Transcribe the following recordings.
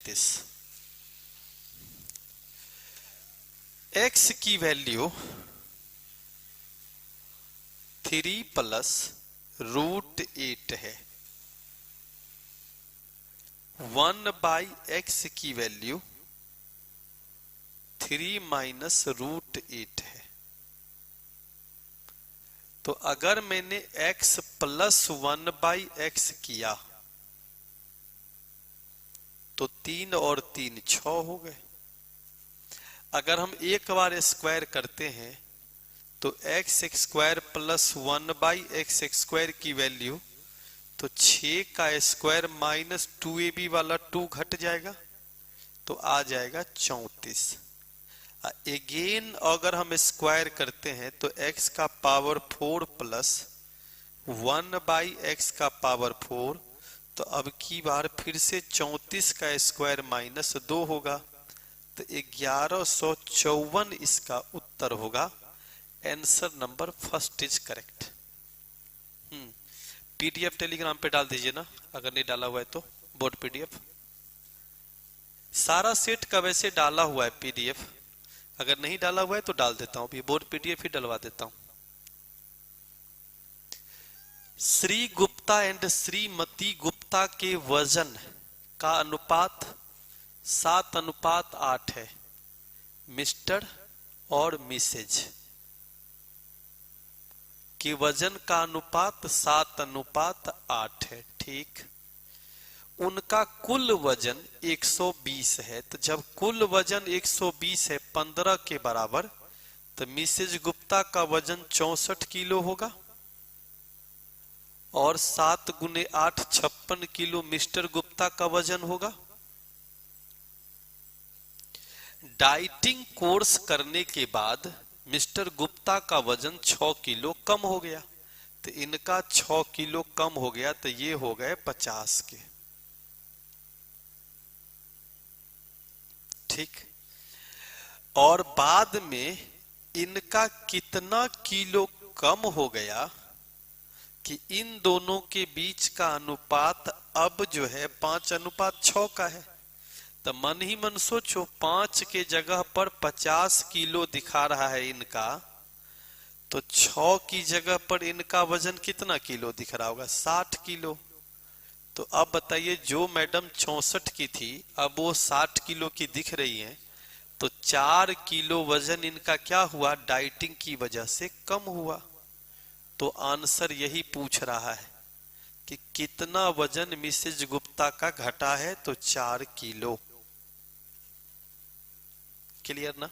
34। x की value 3 plus √8 है। 1/x की वैल्यू 3 माइनस √8 है। तो अगर मैंने x प्लस 1/x किया तो 3 और 3 6 हो गए। अगर हम एक बार स्क्वायर करते हैं तो x square plus 1/x square की वैल्यू तो 6 का स्क्वायर माइनस 2ab वाला 2 घट जाएगा तो आ जाएगा 34। अगेन अगर हम स्क्वायर करते हैं तो x का पावर 4 प्लस 1/x का पावर 4 तो अब की बार फिर से 34 का स्क्वायर माइनस 2 होगा तो 1154 इसका उत्तर होगा। Answer number first is correct. PDF Telegram पे डाल दीजिए ना, अगर नहीं डाला हुआ है तो बोर्ड पीडीएफ। सारा सेट का वैसे डाला हुआ है पीडीएफ, अगर नहीं डाला हुआ है तो डाल देता हूं, बोर्ड पीडीएफ ही डलवा देता हूं। श्री गुप्ता एंड श्रीमती गुप्ता के वजन का अनुपात 7:8 है। मिस्टर और मिसेज के वजन का अनुपात 7:8 है, ठीक। उनका कुल वजन 120 है। तो जब कुल वजन 120 है 15 के बराबर तो मिसेज गुप्ता का वजन 64 किलो होगा और 7 गुने 8 56 किलो मिस्टर गुप्ता का वजन होगा। डाइटिंग कोर्स करने के बाद मिस्टर गुप्ता का वजन 6 किलो कम हो गया तो इनका 6 किलो कम हो गया तो ये हो गए 50 के, ठीक। और बाद में इनका कितना किलो कम हो गया कि इन दोनों के बीच का अनुपात अब जो है 5:6 का है। तो मन ही मन सोचो 5 के जगह पर 50 किलो दिखा रहा है इनका, तो 6 की जगह पर इनका वजन कितना किलो दिख रहा होगा? 60 किलो। तो अब बताइए जो मैडम 64 की थी अब वो 60 किलो की दिख रही है तो 4 किलो वजन इनका क्या हुआ? डाइटिंग की वजह से कम हुआ। तो आंसर यही पूछ रहा है कि कितना वजन मिसेज गुप्ता का घटा है, तो 4 किलो। क्लियर ना?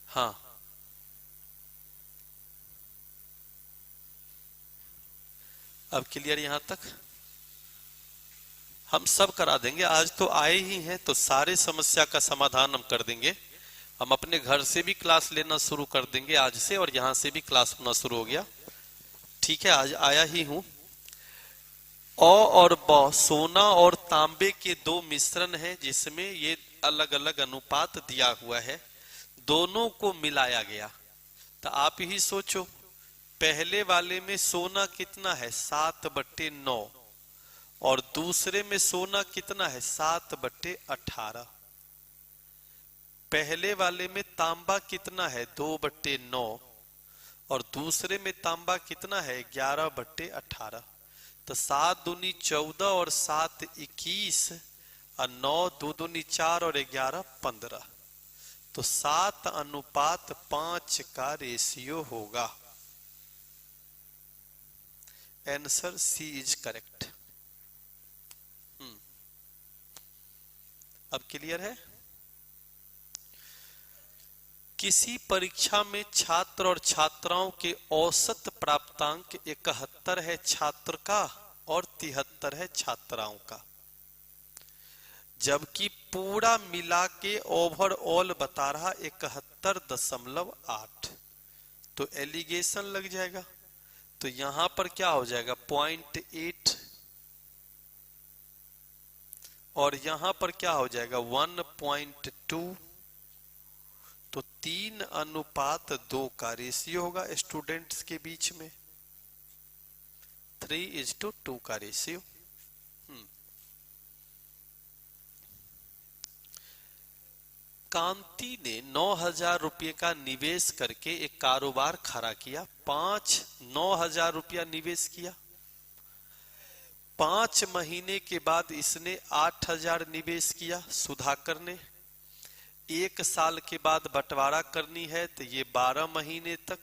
हाँ, अब क्लियर यहां तक? हम सब करा देंगे, आज तो आए ही हैं तो सारे समस्या का समाधान हम कर देंगे। हम अपने घर से भी क्लास लेना शुरू कर देंगे आज से, और यहां से भी क्लास होना शुरू हो गया, ठीक है। आज आया ही हूं। अ और ब सोना और तांबे के दो मिश्रण हैं जिसमें ये अलग अलग अनुपात दिया हुआ है, दोनों को मिलाया गया। तो आप ही सोचो, पहले वाले में सोना कितना है? 7/9, और दूसरे में सोना कितना है? 7/18। पहले वाले में तांबा कितना है? 2/9, और दूसरे में तांबा कितना है? 11/18। तो 7 दूनी 14 और 7 21 और 9 2 दूनी 4 और 11 15। तो 7:5 का रेशियो होगा। Answer C is correct. अब क्लियर है? किसी परीक्षा में छात्र और छात्राओं के औसत प्राप्तांक 71 है छात्र का और 73 है छात्राओं का, जबकि पूरा मिला के ओवरऑल बता रहा 71.8। तो एलिगेशन लग जाएगा। तो यहां पर क्या हो जाएगा? 0.8, और यहां पर क्या हो जाएगा? 1.2। तो 3:2 का रेशियो होगा स्टूडेंट्स के बीच में। 3:2 का रेशियो। कांति ने 9,000 रुपये का निवेश करके एक कारोबार खड़ा किया। 9,000 रुपया निवेश किया। 5 महीने के बाद इसने 8,000 निवेश किया सुधाकर ने। 1 साल के बाद बंटवारा करनी है तो ये 12 महीने तक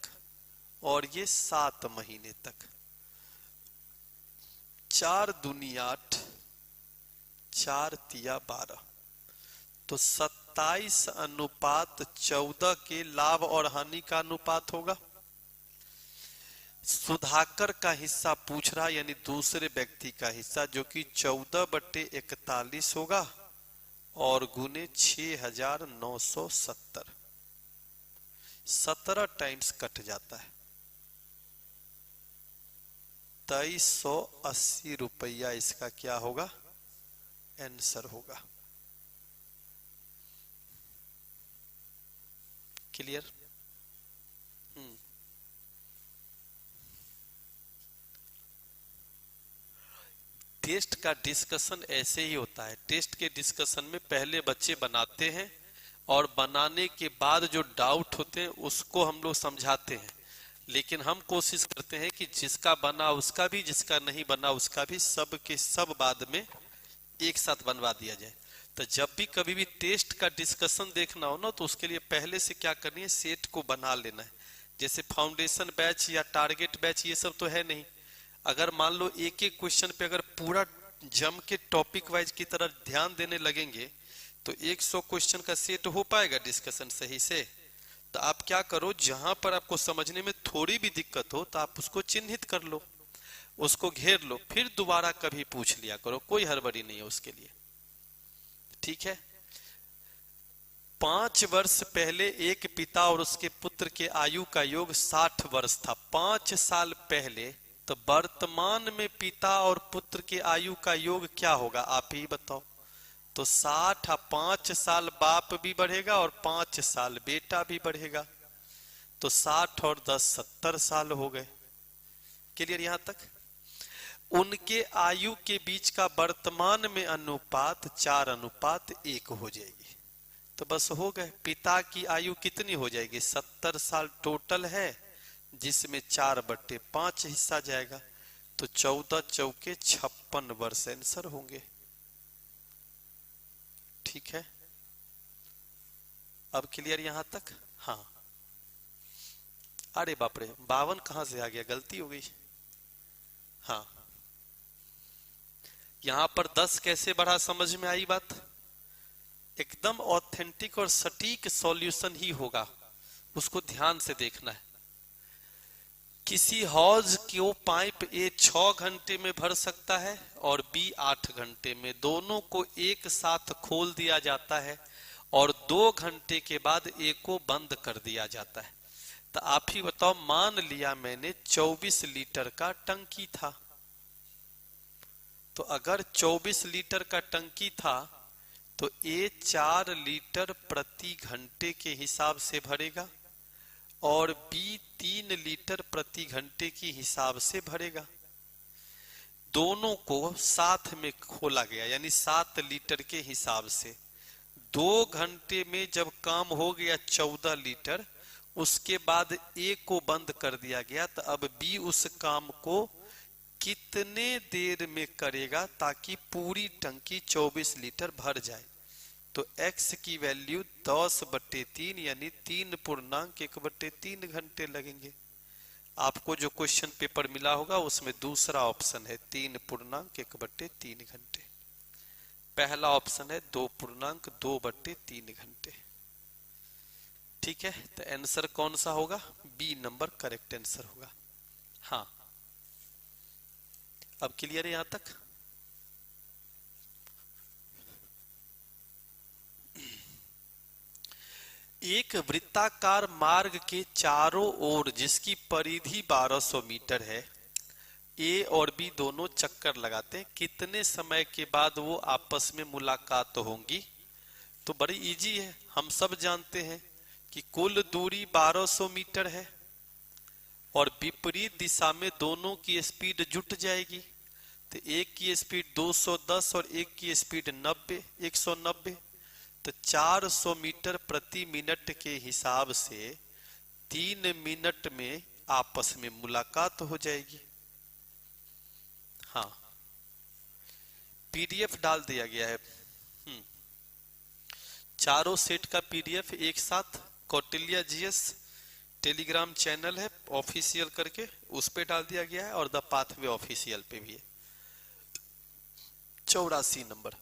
और ये 7 महीने तक। 4 दूनी 8, 4 तिया 12, तो 27:14 के लाभ और हानि का अनुपात होगा। सुधाकर का हिस्सा पूछ रहा यानी दूसरे व्यक्ति का हिस्सा, जो कि 14/41 होगा और गुने 6,970। 17 टाइम्स कट जाता है। 2380 रुपया इसका क्या होगा, आंसर होगा। क्लियर? टेस्ट का डिस्कशन ऐसे ही होता है। टेस्ट के डिस्कशन में पहले बच्चे बनाते हैं और बनाने के बाद जो डाउट होते हैं उसको हम लोग समझाते हैं, लेकिन हम कोशिश करते हैं कि जिसका बना उसका भी, जिसका नहीं बना उसका भी, सब के सब बाद में एक साथ बनवा दिया जाए। तो जब भी कभी भी टेस्ट का डिस्कशन देखना हो ना, तो उसके लिए पहले से क्या करनी है, सेट को बना लेना है। जैसे फाउंडेशन बैच या टारगेट बैच ये सब तो है नहीं। अगर मान लो एक एक क्वेश्चन पे अगर पूरा जम के टॉपिक वाइज की तरह ध्यान देने लगेंगे तो 100 क्वेश्चन का सेट हो पाएगा डिस्कशन सही से। तो आप क्या करो, जहां पर आपको समझने में थोड़ी भी दिक्कत हो तो आप उसको चिन्हित कर लो, उसको घेर लो, फिर दोबारा कभी पूछ लिया करो, कोई हड़बड़ी नहीं है उसके लिए। ठीक है। 5 वर्ष पहले एक पिता और उसके पुत्र के आयु का योग 60 वर्ष था। 5 साल पहले, तो वर्तमान में पिता और पुत्र के आयु का योग क्या होगा, आप ही बताओ। तो 60, 5 साल बाप भी बढ़ेगा और 5 साल बेटा भी बढ़ेगा, तो 60 और 10 70 साल हो गए। क्लियर यहां तक? उनके आयु के बीच का वर्तमान में अनुपात 4:1 हो जाएगी। तो बस हो गए। पिता की आयु कितनी हो जाएगी, 70 साल टोटल है, जिसमें 4/5 हिस्सा जाएगा, तो 14 चौके 56 वर्ष आंसर होंगे। ठीक है, अब क्लियर यहां तक? हाँ। अरे बाप रे, 52 कहां से आ गया, गलती हो गई। हाँ, यहां पर 10 कैसे बढ़ा, समझ में आई बात? एकदम ऑथेंटिक और सटीक सॉल्यूशन ही होगा, उसको ध्यान से देखना है। किसी हौज को पाइप ए 6 घंटे में भर सकता है और बी 8 घंटे में। दोनों को एक साथ खोल दिया जाता है और 2 घंटे के बाद ए को बंद कर दिया जाता है। तो आप ही बताओ, मान लिया मैंने 24 लीटर का टंकी था, तो अगर 24 लीटर का टंकी था तो ए 4 लीटर प्रति घंटे के हिसाब से भरेगा और बी 3 लीटर प्रति घंटे के हिसाब से भरेगा। दोनों को साथ में खोला गया यानी 7 लीटर के हिसाब से। 2 घंटे में जब काम हो गया 14 लीटर, उसके बाद ए को बंद कर दिया गया, तो अब बी उस काम को कितने देर में करेगा ताकि पूरी टंकी 24 लीटर भर जाए। तो x की वैल्यू 10/3 यानी 3.1/3 घंटे लगेंगे। आपको जो क्वेश्चन पेपर मिला होगा उसमें दूसरा ऑप्शन है 3.1/3 घंटे, पहला ऑप्शन है 2.2/3 घंटे। ठीक है, तो आंसर कौन सा होगा, बी नंबर करेक्ट आंसर होगा। हाँ, अब क्लियर है यहां तक? एक वृत्ताकार मार्ग के चारों ओर जिसकी परिधि 1200 मीटर है, ए और बी दोनों चक्कर लगाते हैं, कितने समय के बाद वो आपस में मुलाकात होंगी? तो बड़ी इजी है, हम सब जानते हैं कि कुल दूरी 1200 मीटर है और विपरीत दिशा में दोनों की स्पीड जुट जाएगी। तो एक की स्पीड 210 और एक की स्पीड 190, तो 400 मीटर प्रति मिनट के हिसाब से 3 मिनट में आपस में मुलाकात हो जाएगी। हाँ, पीडीएफ डाल दिया गया है। चारों सेट का पीडीएफ एक साथ कौटिल्य जीएस टेलीग्राम चैनल है ऑफिशियल करके, उस पे डाल दिया गया है, और द पाथवे ऑफिशियल पे भी है। 84 नंबर,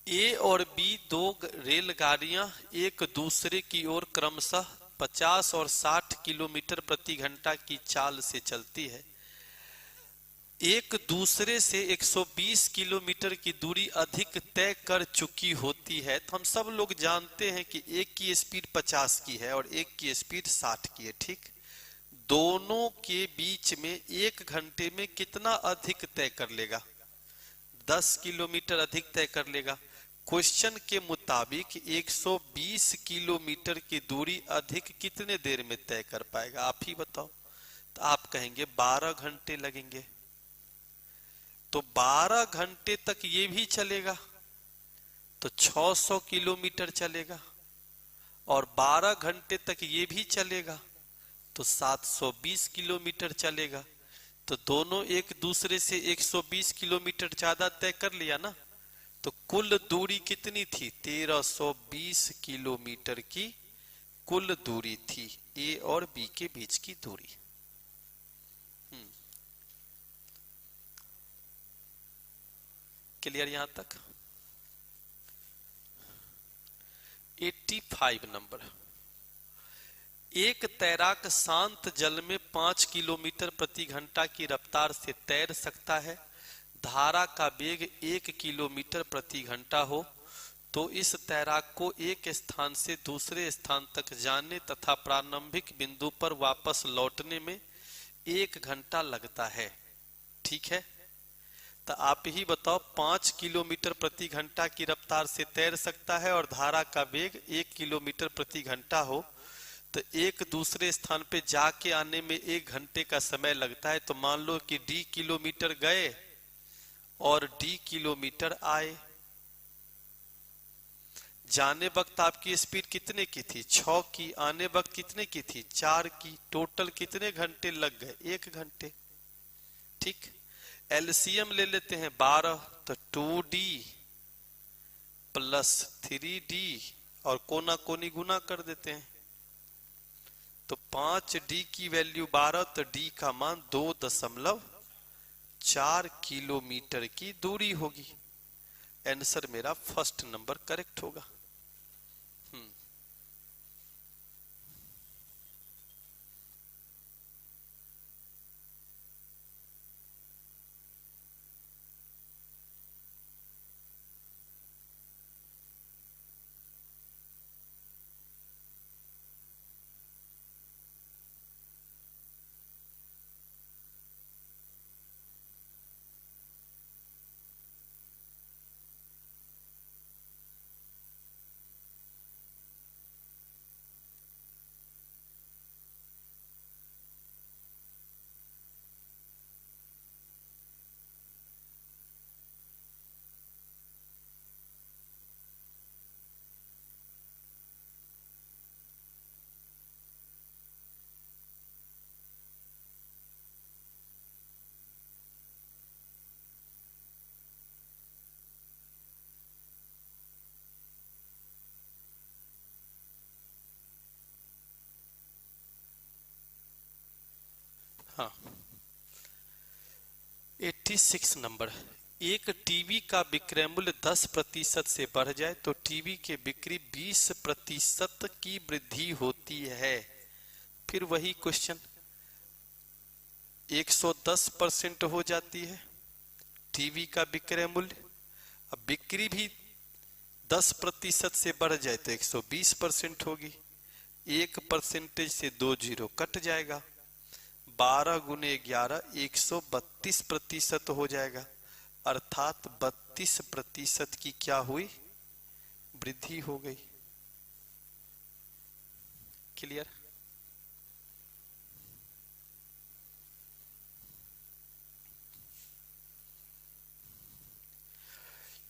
ए और बी दो रेलगाड़ियां एक दूसरे की ओर क्रमशः 50 और 60 किलोमीटर प्रति घंटा की चाल से चलती है। एक दूसरे से 120 किलोमीटर की दूरी अधिक तय कर चुकी होती है। तो हम सब लोग जानते हैं कि एक की स्पीड 50 की है और एक की स्पीड 60 की है, ठीक। दोनों के बीच में 1 घंटे में कितना अधिक तय कर लेगा? 10 किलोमीटर अधिक तय कर लेगा। क्वेश्चन के मुताबिक 120 किलोमीटर की दूरी अधिक कितने देर में तय कर पाएगा? आप ही बताओ। तो आप कहेंगे 12 घंटे लगेंगे। तो 12 घंटे तक ये भी चलेगा तो 600 किलोमीटर चलेगा, और 12 घंटे तक ये भी चलेगा तो 720 किलोमीटर चलेगा। तो दोनों एक दूसरे से 120 किलोमीटर ज्यादा तय कर लिया ना। तो कुल दूरी कितनी थी? 1320 किलोमीटर की कुल दूरी थी ए और बी के बीच की दूरी। क्लियर यहां तक? 85 नंबर, एक तैराक शांत जल में 5 किलोमीटर प्रति घंटा की रफ्तार से तैर सकता है। धारा का वेग 1 किलोमीटर प्रति घंटा हो तो इस तैराक को एक स्थान से दूसरे स्थान तक जाने तथा प्रारंभिक बिंदु पर वापस लौटने में 1 घंटा लगता है, ठीक है। तो आप ही बताओ, 5 किलोमीटर प्रति घंटा की रफ्तार से तैर सकता है और धारा का वेग 1 किलोमीटर प्रति घंटा हो तो एक दूसरे स्थान पे जाके आने में 1 घंटे का समय लगता है। तो मान लो कि डी किलोमीटर गए और डी किलोमीटर आए। जाने वक्त आपकी स्पीड कितने की थी? 6 की। आने वक्त कितने की थी? 4 की। टोटल कितने घंटे लग गए? 1 घंटे, ठीक। एलसीएम ले लेते हैं 12, तो 2D प्लस 3D और कोना कोनी गुना कर देते हैं। तो 5D की वैल्यू 12, तो D का मान 2.4 किलोमीटर की दूरी होगी। आंसर मेरा फर्स्ट नंबर करेक्ट होगा। हाँ, 86 नंबर, एक टीवी का विक्रय मूल्य 10% से बढ़ जाए तो टीवी के बिक्री 20% की वृद्धि होती है। फिर वही क्वेश्चन, 110% हो जाती है टीवी का विक्रय मूल्य। अब बिक्री भी 10% से बढ़ जाए तो 120% होगी। 1% से 2 जीरो कट जाएगा। 12 गुने 11 132% हो जाएगा, अर्थात 32% की क्या हुई? वृद्धि हो गई। क्लियर?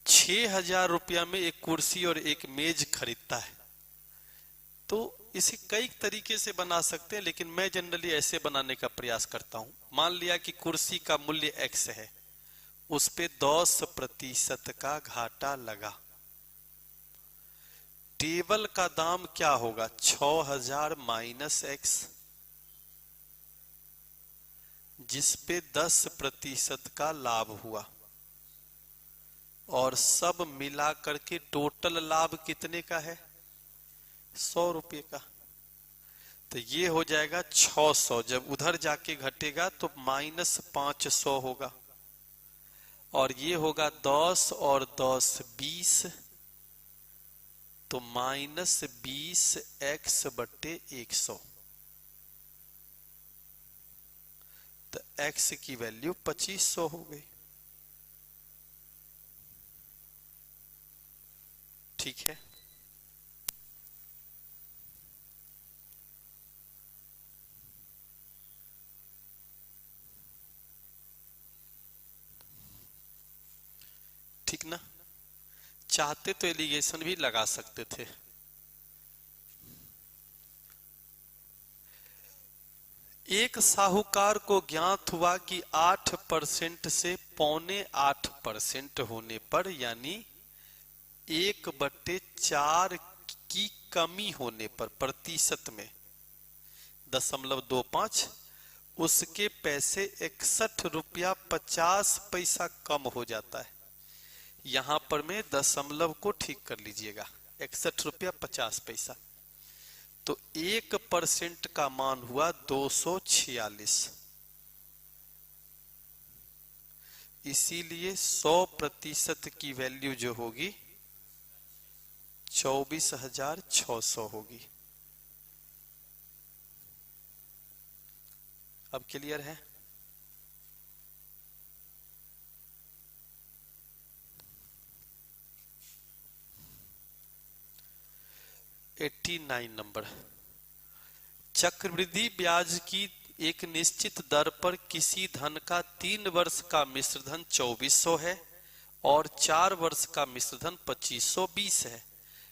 6,000 रुपया में एक कुर्सी और एक मेज खरीदता है। तो इसे कई तरीके से बना सकते हैं, लेकिन मैं जनरली ऐसे बनाने का प्रयास करता हूं। मान लिया कि कुर्सी का मूल्य x है, उस पे 10% का घाटा लगा। टेबल का दाम क्या होगा? 6,000 माइनस x, जिसपे 10% का लाभ हुआ, और सब मिला करके टोटल लाभ कितने का है? 100 रुपये का। तो ये हो जाएगा 600। जब उधर जाके घटेगा तो -500 होगा, और ये होगा 10 और 10 20, तो -20x/100। तो x की वैल्यू 2500 हो गई। ठीक है। ठीक ना? चाहते तो एलिगेशन भी लगा सकते थे। एक साहूकार को ज्ञात हुआ कि 8% से 7.25% होने पर, यानी 1/4 की कमी होने पर, प्रतिशत में 0.25, उसके पैसे 61 रुपया 50 पैसा कम हो जाता है। यहां पर मैं दशमलव को ठीक कर लीजिएगा, 61 रुपया 50 पैसा। तो 1% का मान हुआ 246। इसीलिए 100% की वैल्यू जो होगी 24,600 होगी। अब क्लियर है? Eighty 89 number. चक्रवृद्धि ब्याज की एक निश्चित दर पर किसी धन का 3 वर्ष का मिश्र धन 2400 है और 4 वर्ष का मिश्र धन 2520 है।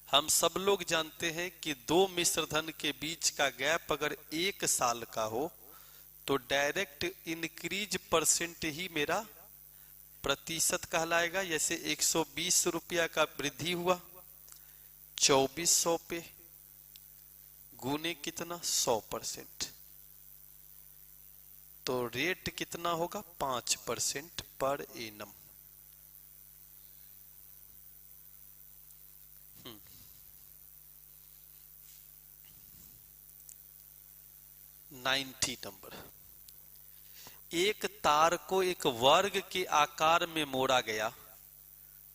हम सब लोग जानते हैं कि दो मिश्र धन के बीच का गैप अगर 1 साल का हो तो डायरेक्ट इंक्रीज परसेंट ही मेरा प्रतिशत कहलाएगा। जैसे 120 रुपया का वृद्धि हुआ 2400 पे, गुने कितना? 100%। तो रेट कितना होगा? 5% पर एनम। 90 नंबर। एक तार को एक वर्ग के आकार में मोड़ा गया,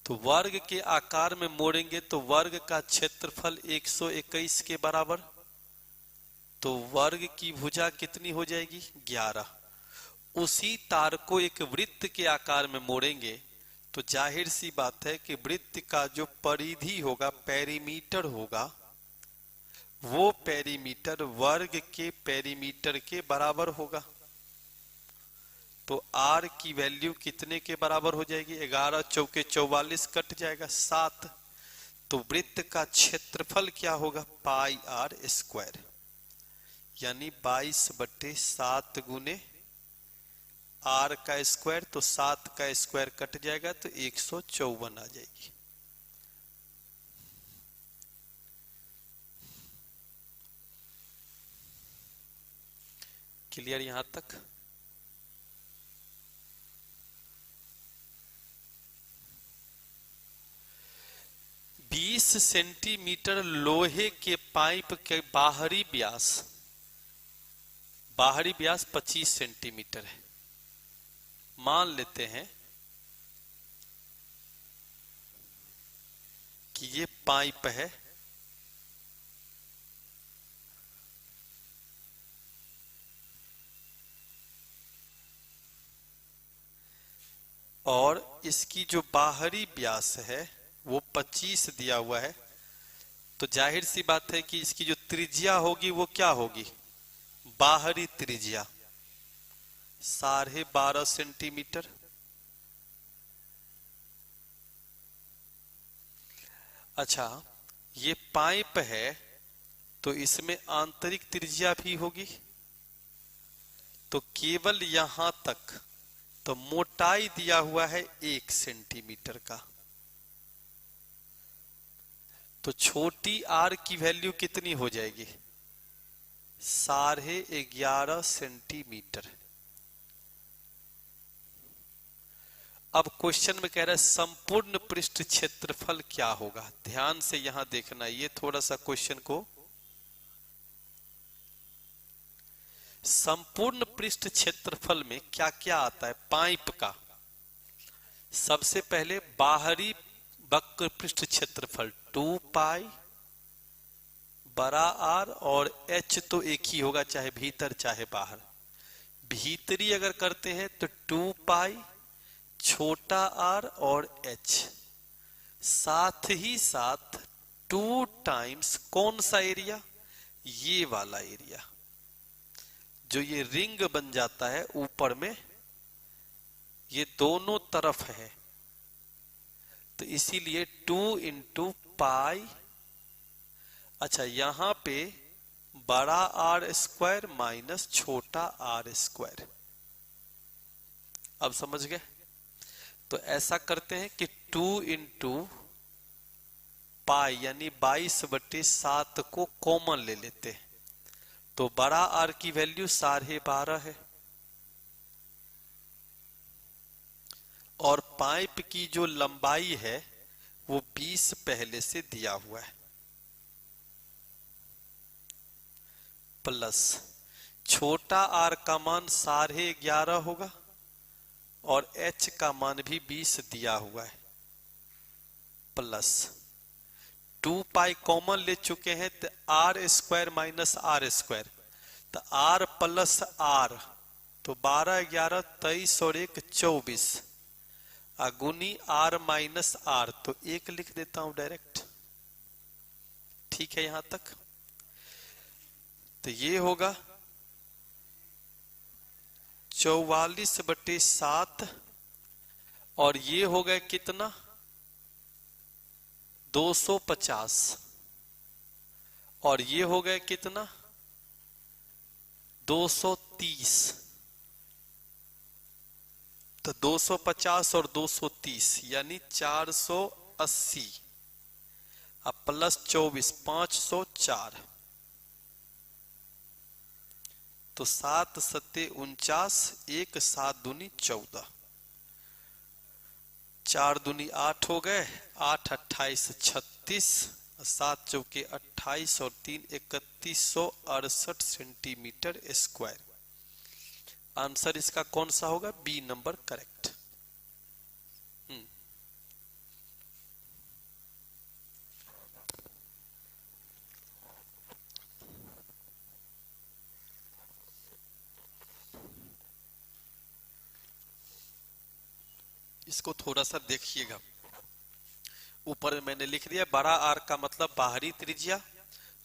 तो वर्ग के आकार में मोड़ेंगे तो वर्ग का क्षेत्रफल 121 के बराबर, तो वर्ग की भुजा कितनी हो जाएगी? 11। उसी तार को एक वृत्त के आकार में मोड़ेंगे तो जाहिर सी बात है कि वृत्त का जो परिधि होगा, पेरीमीटर होगा, वो पेरीमीटर वर्ग के पेरीमीटर के बराबर होगा। तो r की वैल्यू कितने के बराबर हो जाएगी? 11 चौके 44 कट जाएगा 7। तो वृत्त का क्षेत्रफल क्या होगा? πr², यानी 22/7 गुने r का स्क्वायर, तो 7 का स्क्वायर कट जाएगा तो 154 आ जाएगी। क्लियर यहां तक? बीस सेंटीमीटर लोहे के पाइप के बाहरी व्यास 25 सेंटीमीटर है। मान लेते हैं कि ये पाइप है, और इसकी जो बाहरी व्यास है वो 25 दिया हुआ है। तो जाहिर सी बात है कि इसकी जो त्रिज्या होगी वो क्या होगी, बाहरी त्रिज्या 12.5 सेंटीमीटर। अच्छा, ये पाइप है तो इसमें आंतरिक त्रिज्या भी होगी, तो केवल यहां तक तो मोटाई दिया हुआ है 1 सेंटीमीटर का, तो छोटी आर की वैल्यू कितनी हो जाएगी, 11.5 सेंटीमीटर। अब क्वेश्चन में कह रहा है संपूर्ण पृष्ठ क्षेत्रफल क्या होगा। ध्यान से यहां देखना, ये थोड़ा सा क्वेश्चन को, संपूर्ण पृष्ठ क्षेत्रफल में क्या क्या आता है पाइप का। सबसे पहले बाहरी वक्र पृष्ठ क्षेत्रफल 2 पाई बड़ा आर, और एच तो एक ही होगा चाहे भीतर चाहे बाहर। भीतरी अगर करते हैं तो 2 पाई छोटा आर और एच, साथ ही साथ 2 टाइम्स कौन सा एरिया, ये वाला एरिया जो ये रिंग बन जाता है ऊपर में, ये दोनों तरफ है, तो इसीलिए 2 इंटू पाई। अच्छा, यहां पे बड़ा आर स्क्वायर माइनस छोटा आर स्क्वायर। अब समझ गए। तो ऐसा करते हैं कि 2 इंटू पाई यानी 22/7 को कॉमन ले लेते हैं, तो बड़ा आर की वैल्यू 12.5 है, और पाइप की जो लंबाई है वो 20 पहले से दिया हुआ है, प्लस छोटा आर का मान 11.5 होगा, और एच का मान भी 20 दिया हुआ है, प्लस 2 पाई कॉमन ले चुके हैं तो R square minus R square, तो आर प्लस आर, तो 12, 11, 23 और 1 24, अगुनी आर माइनस आर, तो 1 लिख देता हूं डायरेक्ट। ठीक है यहां तक। तो ये होगा 44/7, और ये हो गया कितना 250, और ये हो गया कितना 230, तो 250 और 230 यानी 480, अब प्लस 24 504, तो 7 सत्ते 49, 1 7 दूनी 14, 4 दूनी 8 हो गए, 8 28 36, 7 चौके 28 और 3 3168 सेंटीमीटर स्क्वायर। आंसर इसका कौन सा होगा, बी नंबर करेक्ट। इसको थोड़ा सा देखिएगा, ऊपर मैंने लिख दिया बड़ा आर का मतलब बाहरी त्रिज्या,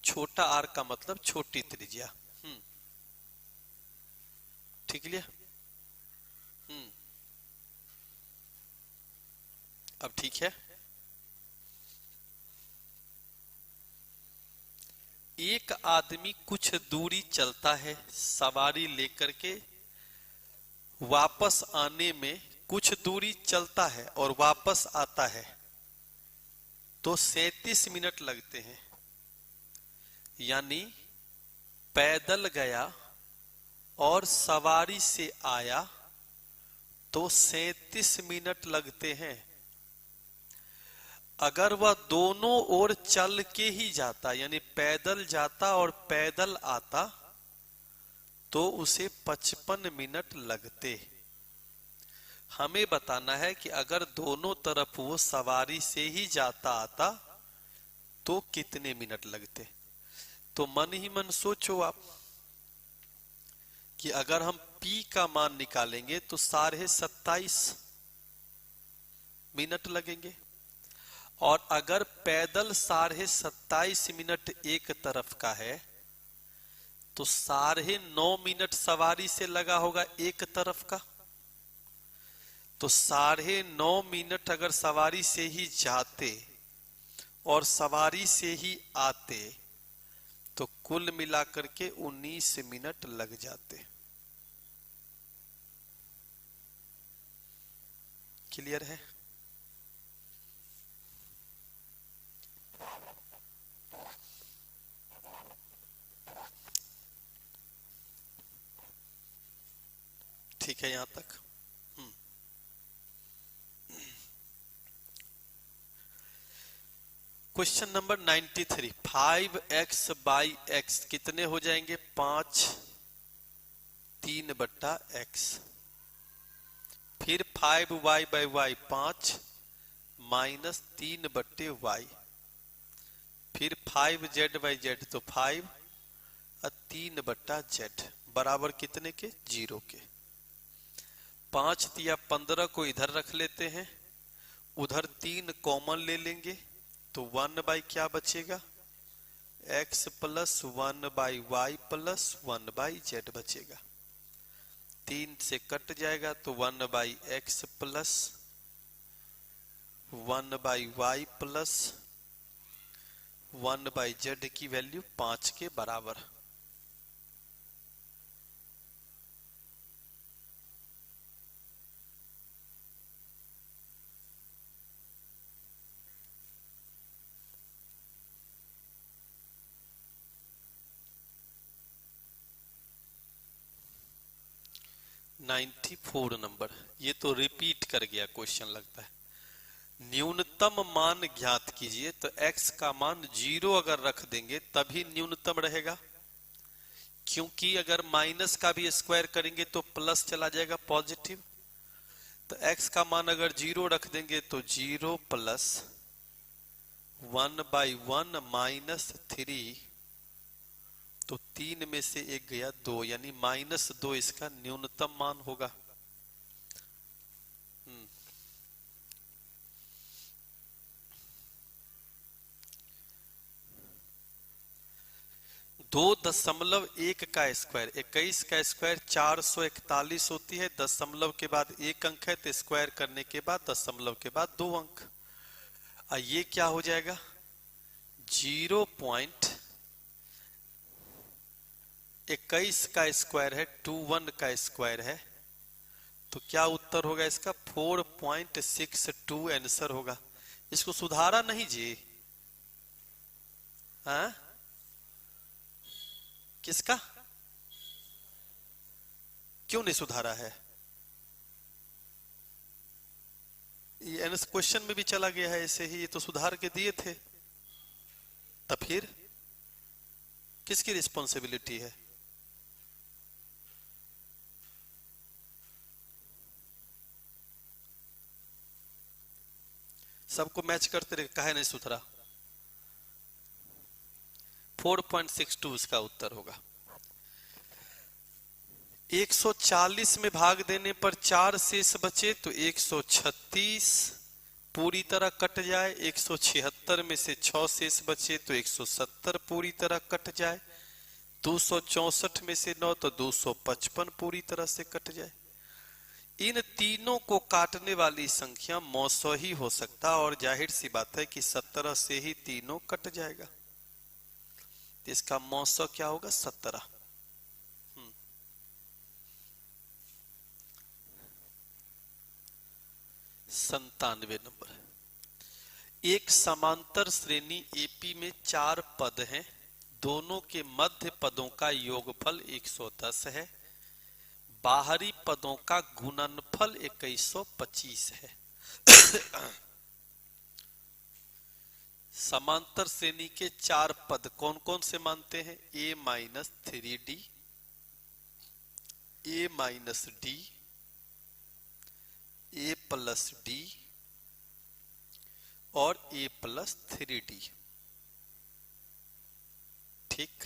छोटा आर का मतलब छोटी त्रिज्या। ठीक लिया। अब ठीक है। एक आदमी कुछ दूरी चलता है सवारी लेकर के, वापस आने में कुछ दूरी चलता है और वापस आता है तो 37 मिनट लगते हैं, यानी पैदल गया और सवारी से आया तो 37 मिनट लगते हैं। अगर वह दोनों ओर चल के ही जाता यानी पैदल जाता और पैदल आता तो उसे 55 मिनट लगते। हमें बताना है कि अगर दोनों तरफ वो सवारी से ही जाता आता तो कितने मिनट लगते। तो मन ही मन सोचो आप कि अगर हम P का मान निकालेंगे तो 27.5 मिनट लगेंगे। और अगर पैदल 27.5 मिनट एक तरफ का है तो 9.5 मिनट सवारी से लगा होगा एक तरफ का। तो 9.5 मिनट अगर सवारी से ही जाते और सवारी से ही आते तो कुल मिलाकर के 19 मिनट लग जाते। क्लियर है? ठीक है यहां तक? Question number 93, 5x by x कितने हो जाएंगे? 5 3/x। फिर 5y by Y 5 minus 3/y। फिर 5z बाई जेड तो 5 और 3/z बराबर कितने के? 0 के। 5 या 15 को इधर रख लेते हैं, उधर 3 कॉमन ले लेंगे तो 1 बाई क्या बचेगा? x plus 1 by Y plus 1 by Z बचेगा। 3 से कट जाएगा तो 1 by X plus 1 by Y plus 1 by Z की वैल्यू 5 के बराबर। नाइन्टी 94 नंबर, ये तो रिपीट कर गया क्वेश्चन लगता है। न्यूनतम मान ज्ञात कीजिए, तो x का मान 0 अगर रख देंगे तभी न्यूनतम रहेगा, क्योंकि अगर माइनस का भी स्क्वायर करेंगे तो प्लस चला जाएगा पॉजिटिव। तो x का मान अगर 0 रख देंगे तो 0 प्लस 1 बाई 1 माइनस 3, तो 3 में से 1 गया 2, यानी -2 इसका न्यूनतम मान होगा। 2.1 का स्क्वायर, 21 का स्क्वायर 441 होती है। दशमलव के बाद 1 अंक है तो स्क्वायर करने के बाद दशमलव के बाद 2 अंक। ये क्या हो जाएगा? 0.21 का स्क्वायर है, 21 का स्क्वायर है, तो क्या उत्तर होगा इसका? 4.62 आंसर होगा। इसको सुधारा नहीं जी? हाँ, किसका? क्यों नहीं सुधारा है? ये क्वेश्चन में भी चला गया है ऐसे ही, ये तो सुधार के दिए थे। तब फिर किसकी रिस्पॉन्सिबिलिटी है? सबको मैच करते रहे, काहे नहीं सुधरा? 4.62 इसका उत्तर होगा। 140 में भाग देने पर 4 शेष बचे तो 136 पूरी तरह कट जाए। 176 में से 6 शेष बचे तो 170 पूरी तरह कट जाए। 264 में से 9 तो 255 पूरी तरह से कट जाए। इन तीनों को काटने वाली संख्या 900 ही हो सकता, और जाहिर सी बात है कि 17 से ही तीनों कट जाएगा, तो इसका 900 क्या होगा? 17। 97 नंबर, एक समांतर श्रेणी एपी में 4 पद हैं, दोनों के मध्य पदों का योगफल 110 है, बाहरी पदों का गुणनफल 2125 है। समांतर श्रेणी के 4 पद कौन कौन से मानते हैं? a-3d, a-d, a+d और a+3d। ठीक,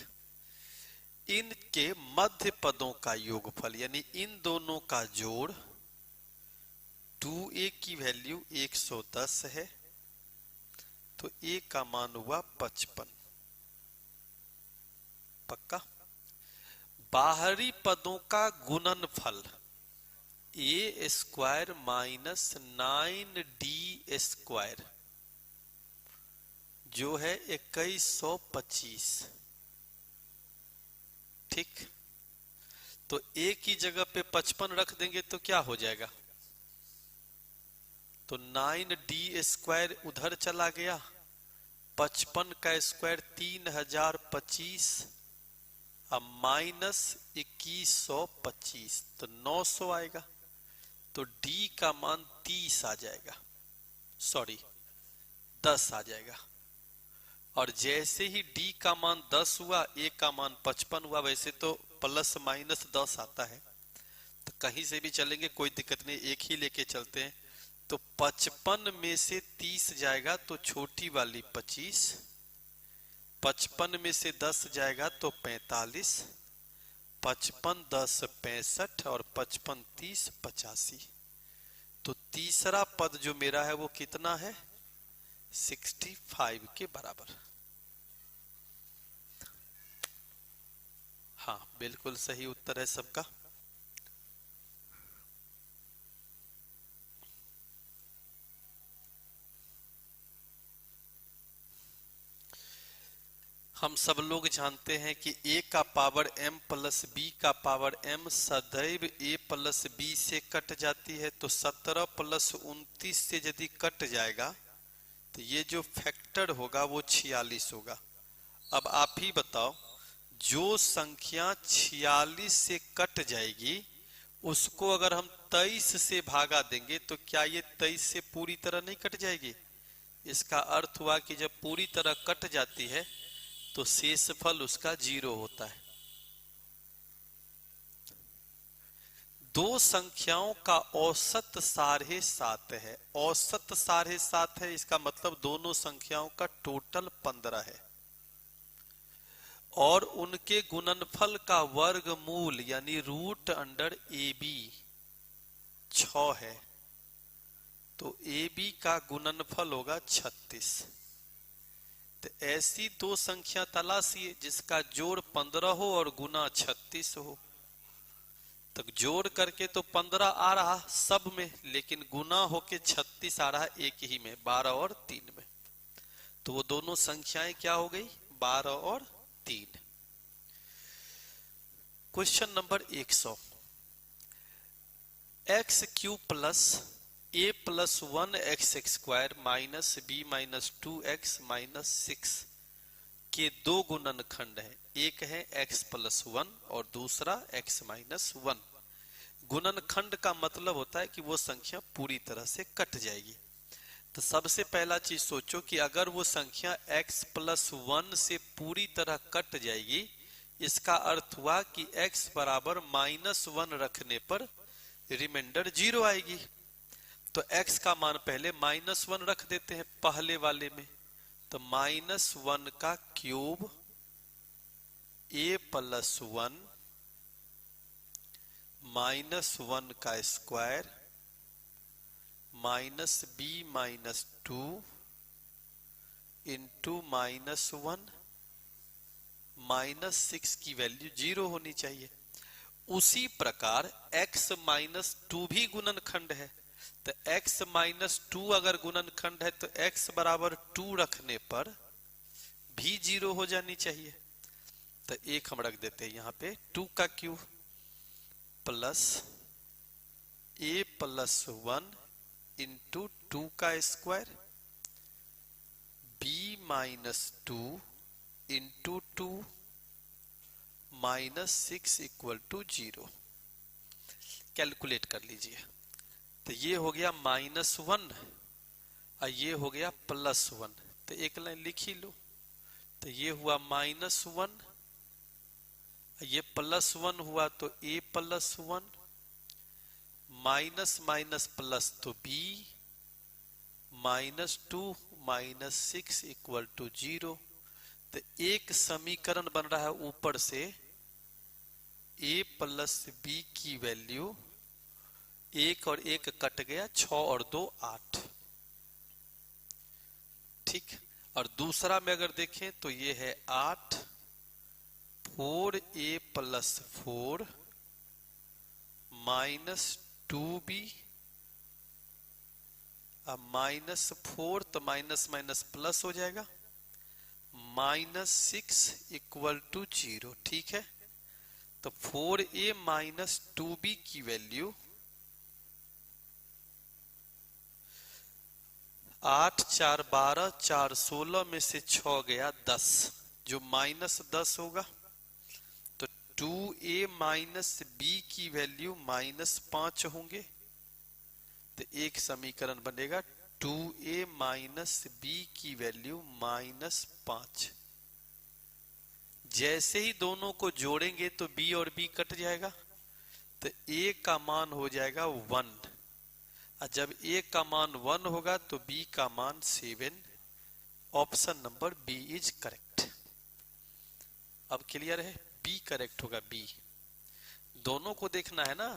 इनके मध्य पदों का योगफल यानी इन दोनों का जोड़ 2a की वैल्यू 110 है तो ए का मान हुआ 55। पक्का। बाहरी पदों का गुणनफल ए स्क्वायर माइनस 9d² जो है 2125। ठीक, तो ए की जगह पे 55 रख देंगे तो क्या हो जाएगा, तो 9d² उधर चला गया, 55 का स्क्वायर 3025 अब माइनस 2125 तो 900 आएगा। तो डी का मान 30 आ जाएगा, सॉरी 10 आ जाएगा। और जैसे ही डी का मान 10 हुआ, ए का मान 55 हुआ, वैसे तो प्लस माइनस 10 आता है, तो कहीं से भी चलेंगे कोई दिक्कत नहीं, एक ही लेके चलते हैं। तो 55 में से 30 जाएगा तो छोटी वाली 25, 55 में से 10 जाएगा तो 45, 55 10 65 और 55 30 85। तो तीसरा पद जो मेरा है वो कितना है, 65 के बराबर। हाँ बिल्कुल सही उत्तर है सबका। हम सब लोग जानते हैं कि a का पावर m प्लस b का पावर m सदैव a प्लस b से कट जाती है। तो 17 प्लस 29 से यदि कट जाएगा तो ये जो फैक्टर होगा वो 46 होगा। अब आप ही बताओ, जो संख्या 46 से कट जाएगी उसको अगर हम 23 से भागा देंगे तो क्या ये 23 से पूरी तरह नहीं कट जाएगी? इसका अर्थ हुआ कि जब पूरी तरह कट जाती है तो शेषफल उसका 0 होता है। दो संख्याओं का औसत 7.5 है, औसत 7.5 है, इसका मतलब दोनों संख्याओं का टोटल 15 है और उनके गुणनफल का वर्गमूल यानी रूट अंडर AB 6 है। तो AB का गुणनफल होगा 36। तो ऐसी दो संख्या तलाशिए जिसका जोड़ 15 हो और गुना 36 हो। तो जोड़ करके तो 15 आ रहा सब में, लेकिन गुना होके 36 आ रहा एक ही में, 12 और 3 में। तो वो दोनों संख्याएं क्या हो गई, 12 और 3। Question number 100, x³ plus a plus 1x² minus b minus 2x minus 6 के दो गुणनखंड हैं। एक है x प्लस 1 और दूसरा x माइनस 1। गुणनखंड का मतलब होता है कि वो संख्या पूरी तरह से कट जाएगी। तो सबसे पहला चीज सोचो कि अगर वो संख्या x प्लस 1 से पूरी तरह कट जाएगी, इसका अर्थ हुआ कि x बराबर -1 रखने पर रिमाइंडर 0 आएगी। तो x का मान पहले -1 रख देते हैं पहले वाले में। तो -1 का क्यूब a प्लस 1 -1 का square minus b minus 2 into -1 -6 की वैल्यू 0 होनी चाहिए। उसी प्रकार x माइनस 2 भी गुणनखंड है। तो x माइनस 2 अगर गुणनखंड है तो x बराबर 2 रखने पर भी 0 हो जानी चाहिए। तो एक हम रख देते हैं यहाँ पे 2 का cube plus a plus 1 into 2 का square b minus 2 into 2 -6 equal to 0। Calculate कर लीजिए। तो ये हो गया -1 और ये हो गया +1। तो एक लाइन लिख ही लो। तो ये हुआ -1, ये +1 हुआ तो a plus 1, minus minus plus तो b, -2 -6 इक्वल टू 0। तो एक समीकरण बन रहा है ऊपर से a प्लस b की वैल्यू, 1 और 1 कट गया, 6 और 2 8। ठीक, और दूसरा में अगर देखें तो ये है 8, 4a प्लस 4 माइनस 2b, अब माइनस 4 तो माइनस माइनस प्लस हो जाएगा, -6 इक्वल टू 0। ठीक है, तो 4a माइनस 2b की वैल्यू 8 4 12 4 16 में से 6 गया 10, जो -10 होगा। तो 2a माइनस b की वैल्यू -5 होंगे, तो एक समीकरण बनेगा 2a माइनस b की वैल्यू -5। जैसे ही दोनों को जोड़ेंगे तो b और b कट जाएगा, तो a का मान हो जाएगा 1, और जब a का मान 1 होगा तो b का मान 7। Option number B is correct. अब क्लियर है, बी करेक्ट होगा, बी। दोनों को देखना है ना।